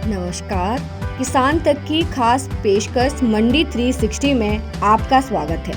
नमस्कार, किसान तक की खास पेशकश मंडी 360 में आपका स्वागत है।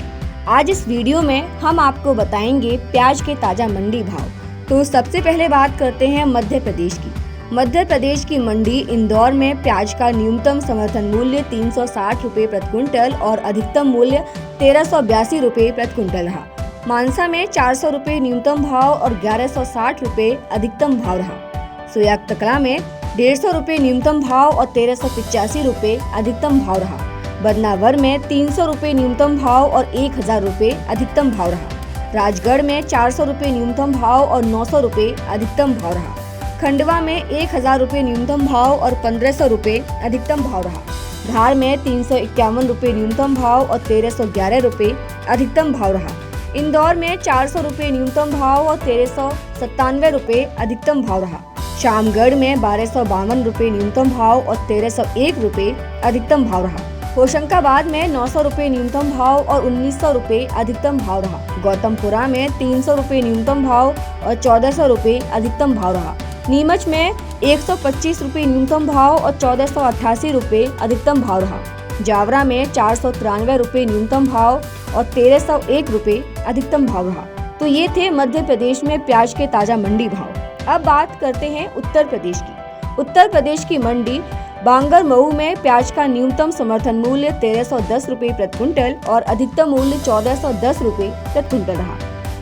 आज इस वीडियो में हम आपको बताएंगे प्याज के ताजा मंडी भाव। तो सबसे पहले बात करते हैं मध्य प्रदेश की। मध्य प्रदेश की मंडी इंदौर में प्याज का न्यूनतम समर्थन मूल्य 360 रुपये प्रति क्विंटल और अधिकतम मूल्य 1382 रुपये प्रति क्विंटल रहा। मानसा में 400 रुपये न्यूनतम भाव और 1160 रुपये अधिकतम भाव रहा। सोयातकला में 150 रुपये न्यूनतम भाव और 1385 रुपये अधिकतम भाव रहा। बदनावर में 300 रुपये न्यूनतम भाव और 1000 रुपये अधिकतम भाव रहा। राजगढ़ में 400 रुपये न्यूनतम भाव और 900 रुपये अधिकतम भाव रहा। खंडवा में 1000 रुपये न्यूनतम भाव और 1500 रुपये अधिकतम भाव रहा। धार में 351 रुपये न्यूनतम भाव और 1311 रुपये अधिकतम भाव रहा। इंदौर में 400 रुपये न्यूनतम भाव और 1397 रुपये अधिकतम भाव रहा। शामगढ़ में 1252 रुपये न्यूनतम भाव और 1301 रुपये अधिकतम भाव रहा। होशंगाबाद में 900 रुपये न्यूनतम भाव और 1900 रुपये अधिकतम भाव रहा। गौतमपुरा में 300 रुपये न्यूनतम भाव और 1400 रुपये अधिकतम भाव रहा। नीमच में 125 रुपये न्यूनतम भाव और 1488 रुपये अधिकतम भाव रहा। जावरा में 493 रुपये न्यूनतम भाव और 1301 रुपये अधिकतम भाव रहा। तो ये थे मध्य प्रदेश में प्याज के ताजा मंडी भाव। अब बात करते हैं उत्तर प्रदेश की। उत्तर प्रदेश की मंडी बांगर मऊ में प्याज का न्यूनतम समर्थन मूल्य 1310 रुपये प्रति क्विंटल और अधिकतम मूल्य 1410 रुपये प्रति क्विंटल रहा।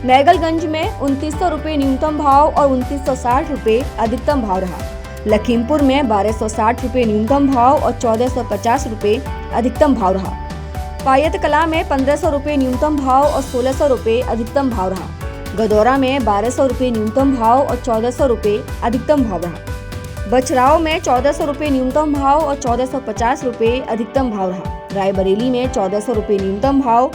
मैगलगंज में 2900 रुपये न्यूनतम भाव और 2960 रुपये अधिकतम भाव रहा। लखीमपुर में 1260 रुपये न्यूनतम भाव और 1450 रुपये अधिकतम भाव रहा। पायतकला में 1500 रुपये न्यूनतम भाव और 1600 रुपये अधिकतम भाव रहा। गदौरा में 1200 रुपये न्यूनतम भाव और 1400 रुपये अधिकतम भाव रहा। बछराव में 1400 रुपये न्यूनतम भाव और 1450 रुपये अधिकतम भाव रहा। रायबरेली में 1400 रुपये न्यूनतम भाव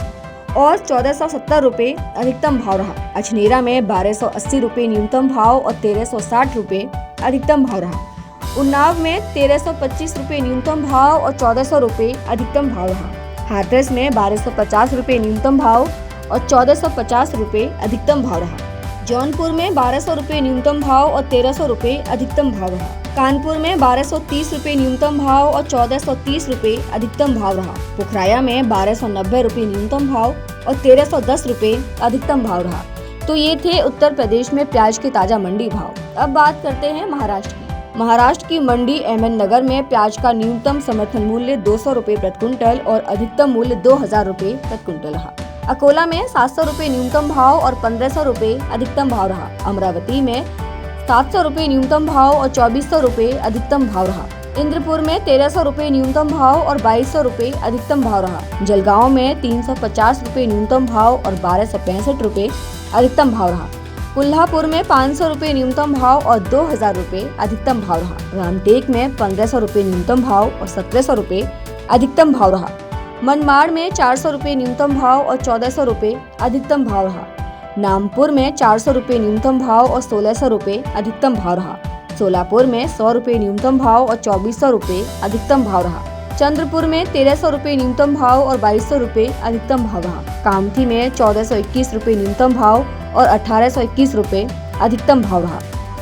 और 1470 रुपये अधिकतम भाव रहा। अछनेरा में 1280 रुपये न्यूनतम भाव और 1360 रुपये अधिकतम भाव रहा। उन्नाव में 1325 रुपये न्यूनतम भाव और 1400 रुपये अधिकतम भाव रहा। हाथरस में 1250 रुपये न्यूनतम भाव और 1450 रुपये अधिकतम भाव रहा। जौनपुर में 1200 रुपये न्यूनतम भाव और 1300 रुपये अधिकतम भाव रहा। कानपुर में 1230 रुपये न्यूनतम भाव और 1430 रुपये अधिकतम भाव रहा। पुखराया में 1290 रुपये न्यूनतम भाव और 1310 रुपये अधिकतम भाव रहा। तो ये थे उत्तर प्रदेश में प्याज के ताजा मंडी भाव। अब बात करते हैं महाराष्ट्र की। महाराष्ट्र की मंडी अहमदनगर में प्याज का न्यूनतम समर्थन मूल्य 200 रुपये प्रति क्विंटल और अधिकतम मूल्य 2000 रुपये प्रति क्विंटल रहा। अकोला में 700 रुपये न्यूनतम भाव और 1500 रुपये अधिकतम भाव रहा। अमरावती में 700 रुपये न्यूनतम भाव और 2400 रुपये अधिकतम भाव रहा। इंद्रपुर में 1300 रुपये न्यूनतम भाव और 2200 रुपये अधिकतम भाव रहा। जलगांव में 350 रुपये न्यूनतम भाव और 1265 रुपये अधिकतम भाव रहा। कोल्हापुर में 500 रुपये न्यूनतम भाव और 2000 रुपये अधिकतम भाव रहा। रामटेक में 1500 रुपये न्यूनतम भाव और 1700 रुपये अधिकतम भाव रहा। मनमाड़ में 400 रुपये न्यूनतम भाव और 1400 रुपये अधिकतम भाव रहा। नामपुर में 400 रुपये न्यूनतम भाव और 1600 रुपये अधिकतम भाव रहा। सोलापुर में 100 रुपये न्यूनतम भाव और 2400 रुपये अधिकतम भाव रहा। चंद्रपुर में 1300 रुपये न्यूनतम भाव और 2200 रुपये अधिकतम भाव रहा। कामठी में 1421 रुपये न्यूनतम भाव और 1821 रुपये अधिकतम भाव रहा।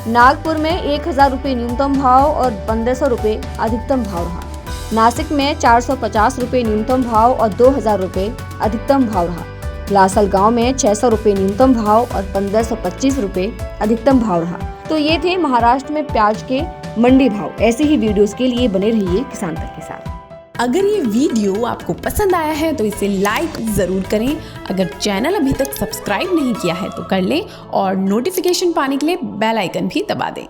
नागपुर में 1000 रुपये न्यूनतम भाव और 1500 रुपये अधिकतम भाव रहा। नासिक में 450 रुपये न्यूनतम भाव और 2000 रुपये अधिकतम भाव रहा। लासलगांव में 600 रुपये न्यूनतम भाव और 1525 रुपये अधिकतम भाव रहा। तो ये थे महाराष्ट्र में प्याज के मंडी भाव। ऐसे ही वीडियोस के लिए बने रहिए किसान तक के साथ। अगर ये वीडियो आपको पसंद आया है तो इसे लाइक ज़रूर करें। अगर चैनल अभी तक सब्सक्राइब नहीं किया है तो कर लें और नोटिफिकेशन पाने के लिए बेल आइकन भी दबा दें।